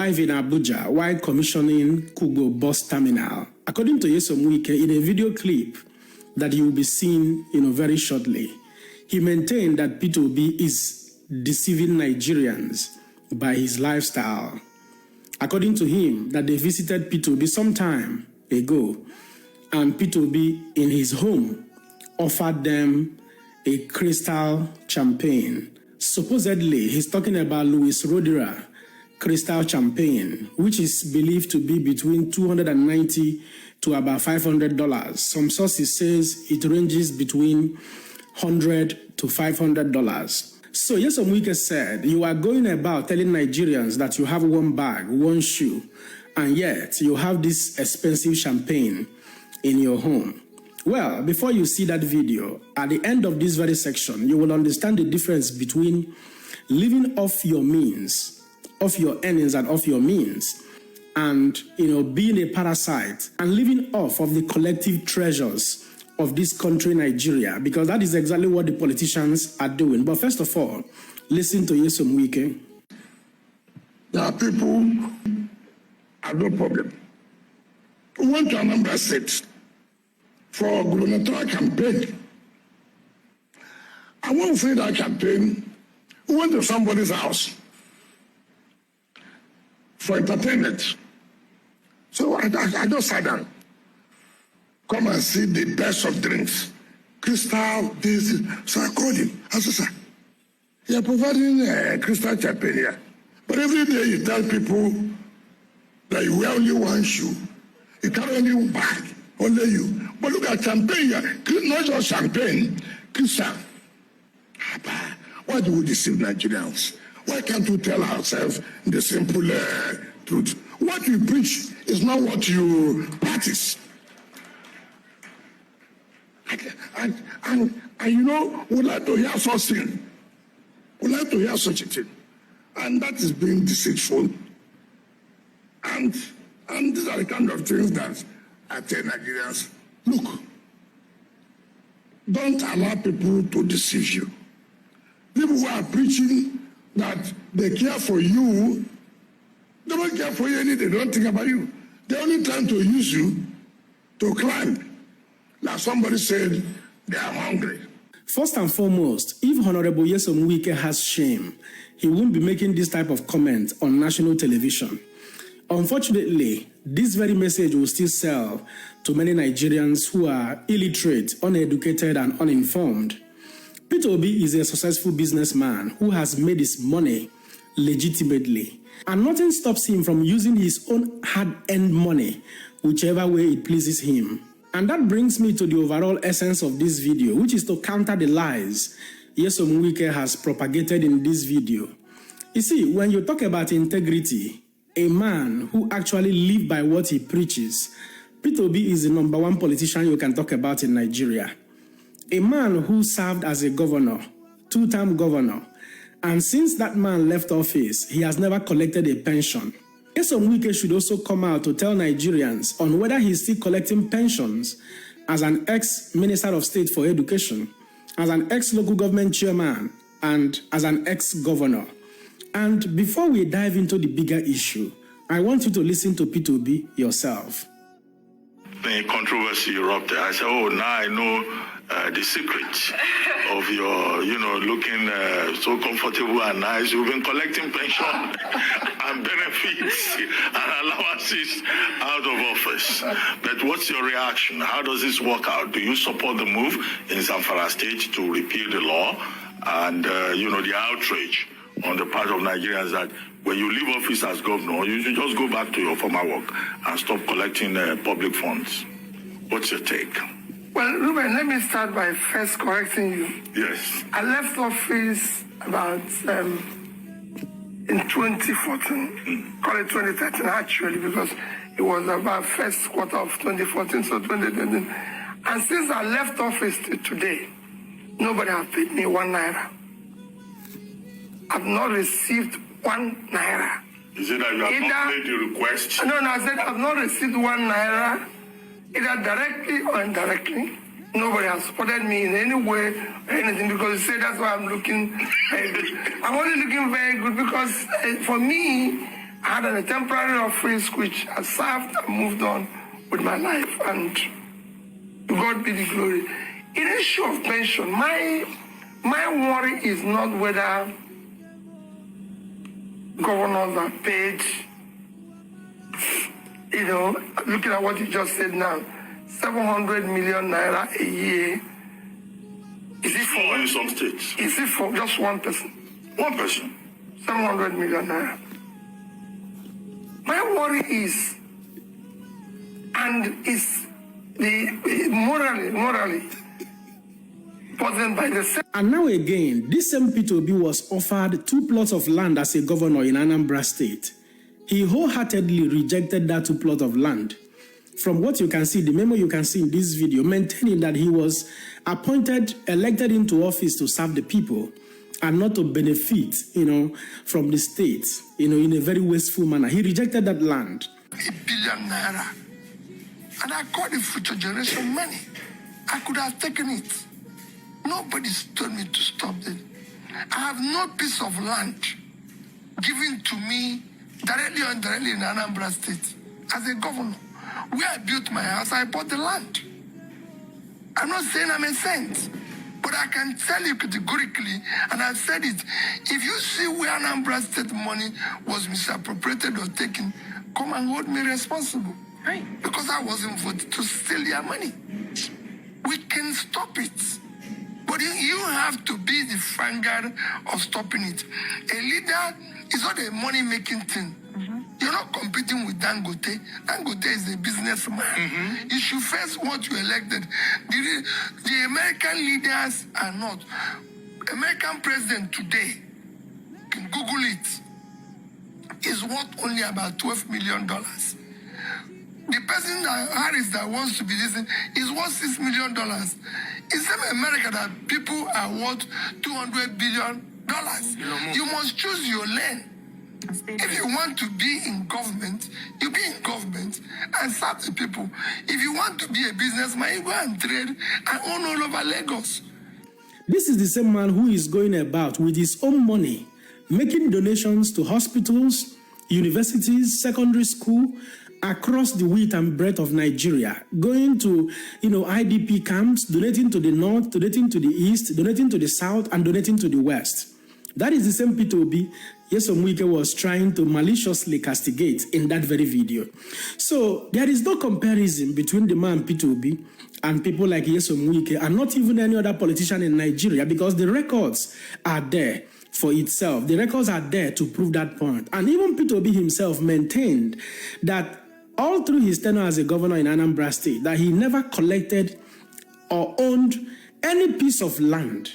live in Abuja while commissioning Kugo bus terminal. According to Nyesom Wike, in a video clip that you will be seeing very shortly, he maintained that Peter Obi is deceiving Nigerians by his lifestyle. According to him, that they visited Peter Obi some time ago, and Peter Obi in his home offered them a crystal champagne. Supposedly, he's talking about Louis Rodera crystal champagne, which is believed to be between $290 to about $500. Some sources says it ranges between $100 to $500. So Nyesom Wike said, you are going about telling Nigerians that you have one bag, one shoe, and yet you have this expensive champagne in your home. Well, before you see that video, at the end of this very section, you will understand the difference between living off your means, off your earnings and off your means, and being a parasite and living off of the collective treasures of this country, Nigeria, because that is exactly what the politicians are doing. But first of all, listen to Nyesom Wike. There are people who have no problem. We went to Anambra State for gubernatorial campaign. And when we finished that campaign, we went to somebody's house for entertainment. So I just sat down. Come and see the best of drinks. Crystal, this. So I called him. I said, sir, you're providing crystal champagne here. But every day you tell people that you wear only one shoe. You carry only one bag, only you. But look at champagne here. Not just champagne, crystal. Why do we deceive Nigerians? Why can't we tell ourselves the simple truth? What you preach is not what you practice. And we'd like to hear something. We'd like to hear such a thing. And that is being deceitful. And these are the kind of things that I tell Nigerians, look, don't allow people to deceive you. People who are preaching that they care for you, they don't care for you anything, they don't think about you. They're only trying to use you to climb. Now somebody said they are hungry. First and foremost, if Honorable Nyesom Wike has shame, he won't be making this type of comment on national television. Unfortunately, this very message will still sell to many Nigerians who are illiterate, uneducated, and uninformed. Peter Obi is a successful businessman who has made his money legitimately, and nothing stops him from using his own hard-earned money whichever way it pleases him. And that brings me to the overall essence of this video, which is to counter the lies Nyesom Wike has propagated in this video. You see, when you talk about integrity, a man who actually lives by what he preaches, Peter Obi is the #1 politician you can talk about in Nigeria. A man who served as a governor, 2-term governor, and since that man left office, he has never collected a pension. Nyesom Wike should also come out to tell Nigerians on whether he's still collecting pensions as an ex-minister of state for education, as an ex-local government chairman, and as an ex-governor. And before we dive into the bigger issue, I want you to listen to Peter Obi yourself. The controversy erupted. I said, oh, now I know the secret of your, looking so comfortable and nice. You've been collecting pension and benefits and allowances out of office. But what's your reaction? How does this work out? Do you support the move in Zamfara State to repeal the law and, the outrage on the part of Nigerians that when you leave office as governor, you should just go back to your former work and stop collecting public funds? What's your take? Well, Ruben, let me start by first correcting you. Yes. I left office about in 2014, call it 2013 actually, because it was about first quarter of 2014, so 2013. And since I left office to today, nobody has paid me 1 naira. I've not received 1 naira. Is it that you have not made the request? No, I said I've not received 1 naira, either directly or indirectly. Nobody has supported me in any way or anything, because you say that's why I'm looking very good. I'm only looking very good because for me, I had a temporary office which I served and moved on with my life, and to God be the glory. In the issue of pension, my worry is not whether governors are paid, looking at what you just said now, 700 million naira a year. Is it for in some states? Is it for just one person? One person. 700 million naira. My worry is, and is the morally poisoned by the same. And now again, this same P2B was offered 2 plots of land as a governor in Anambra State. He wholeheartedly rejected that 2 plots of land. From what you can see, the memo you can see in this video, maintaining that he was elected into office to serve the people and not to benefit, from the state, in a very wasteful manner. He rejected that land. $1 billion naira. And I called it future generation money. I could have taken it. Nobody's told me to stop it. I have no piece of land given to me directly or indirectly in Anambra State. As a governor, where I built my house, I bought the land. I'm not saying I'm a saint, but I can tell you categorically, and I've said it, if you see where Anambra State money was misappropriated or taken, come and hold me responsible. Right. Because I wasn't voted to steal your money. We can stop it. But you have to be the vanguard of stopping it. A leader is not a money-making thing. You're not competing with Dangote. Dangote is a businessman. You should face what you elected. The American leaders are not. American president today, you can Google it, is worth only about $12 million. The person Harris that wants to be this is worth $6 million. It's in America that people are worth $200 billion. You must choose your lane. If you want to be in government, you be in government and serve the people. If you want to be a businessman, you go and trade and own all over Lagos. This is the same man who is going about with his own money, making donations to hospitals, universities, secondary school, across the width and breadth of Nigeria, going to, IDP camps, donating to the north, donating to the east, donating to the south, and donating to the west. That is the same P2B Nyesom Wike was trying to maliciously castigate in that very video. So there is no comparison between the man P2B and people like Nyesom Wike, and not even any other politician in Nigeria, because the records are there for itself. The records are there to prove that point. And even P2B himself maintained that all through his tenure as a governor in Anambra State, that he never collected or owned any piece of land,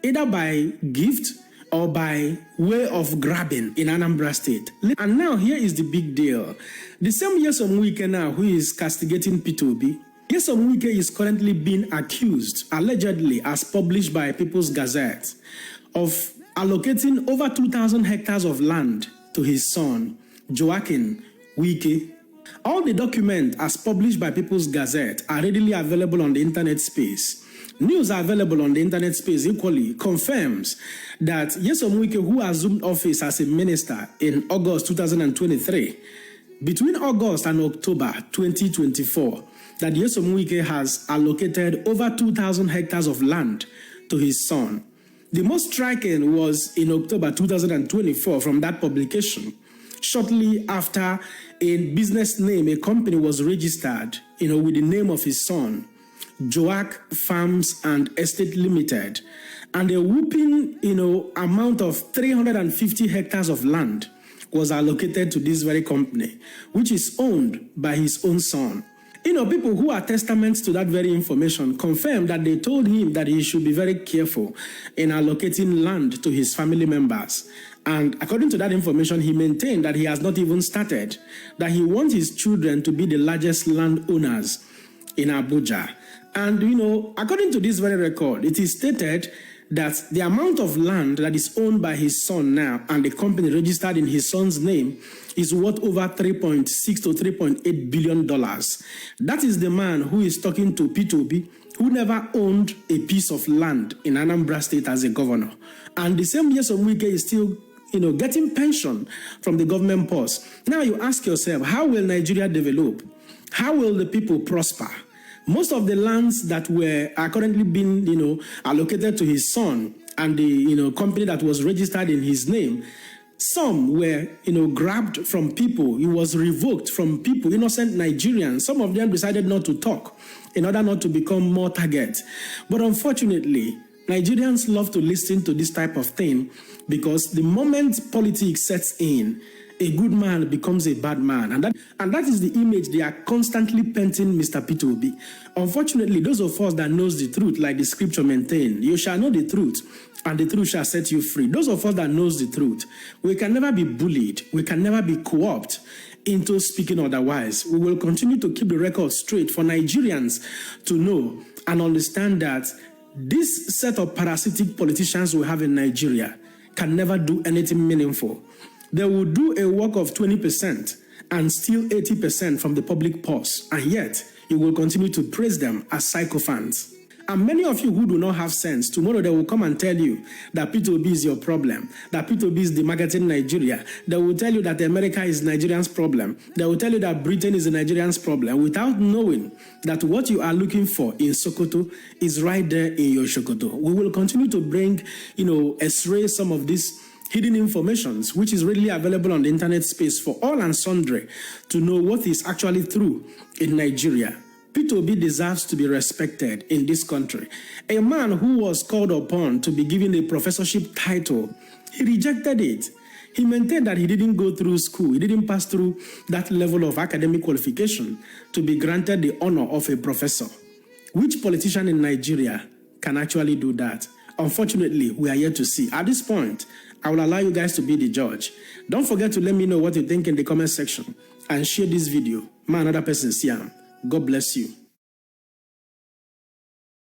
either by gift or by way of grabbing in Anambra State. And now here is the big deal. The same Nyesom Wike now who is castigating P2B, Nyesom Wike is currently being accused, allegedly as published by People's Gazette, of allocating over 2,000 hectares of land to his son, Joaquin Wike. All the documents as published by People's Gazette are readily available on the internet space. News are available on the internet space equally confirms that Nyesom Wike, who assumed office as a minister in August 2023, between August and October 2024, that Nyesom Wike has allocated over 2,000 hectares of land to his son. The most striking was in October 2024 from that publication, shortly after a business name, a company was registered, with the name of his son, Joak Farms and Estate Limited, and a whooping, amount of 350 hectares of land was allocated to this very company, which is owned by his own son. People who are testaments to that very information confirm that they told him that he should be very careful in allocating land to his family members. And according to that information, he maintained that he has not even started, that he wants his children to be the largest landowners in Abuja. And, according to this very record, it is stated that the amount of land that is owned by his son now and the company registered in his son's name is worth over $3.6 to $3.8 billion. That is the man who is talking to P2B, who never owned a piece of land in Anambra State as a governor. And the same Nyesom Wike is still getting pension from the government purse. Now you ask yourself, how will Nigeria develop? How will the people prosper? Most of the lands that are currently being, allocated to his son and the, company that was registered in his name, some were, grabbed from people. It was revoked from people, innocent Nigerians. Some of them decided not to talk in order not to become more target. But unfortunately, Nigerians love to listen to this type of thing because the moment politics sets in, a good man becomes a bad man. And that is the image they are constantly painting Mr. Peter Obi. Unfortunately, those of us that knows the truth, like the scripture maintain, you shall know the truth, and the truth shall set you free. Those of us that knows the truth, we can never be bullied. We can never be co-opted into speaking otherwise. We will continue to keep the record straight for Nigerians to know and understand that this set of parasitic politicians we have in Nigeria can never do anything meaningful. They will do a work of 20% and steal 80% from the public purse, and yet you will continue to praise them as sycophants. And many of you who do not have sense, tomorrow they will come and tell you that P2B is your problem, that P2B is demarketing Nigeria. They will tell you that America is Nigerians' problem. They will tell you that Britain is the Nigerians' problem without knowing that what you are looking for in Sokoto is right there in your Sokoto. We will continue to bring, x-ray some of these hidden informations, which is readily available on the internet space for all and sundry to know what is actually true in Nigeria. P2B deserves to be respected in this country. A man who was called upon to be given a professorship title, he rejected it. He maintained that he didn't go through school, he didn't pass through that level of academic qualification to be granted the honor of a professor. Which politician in Nigeria can actually do that? Unfortunately, we are yet to see. At this point, I will allow you guys to be the judge. Don't forget to let me know what you think in the comment section and share this video. My another person, Siam. God bless you.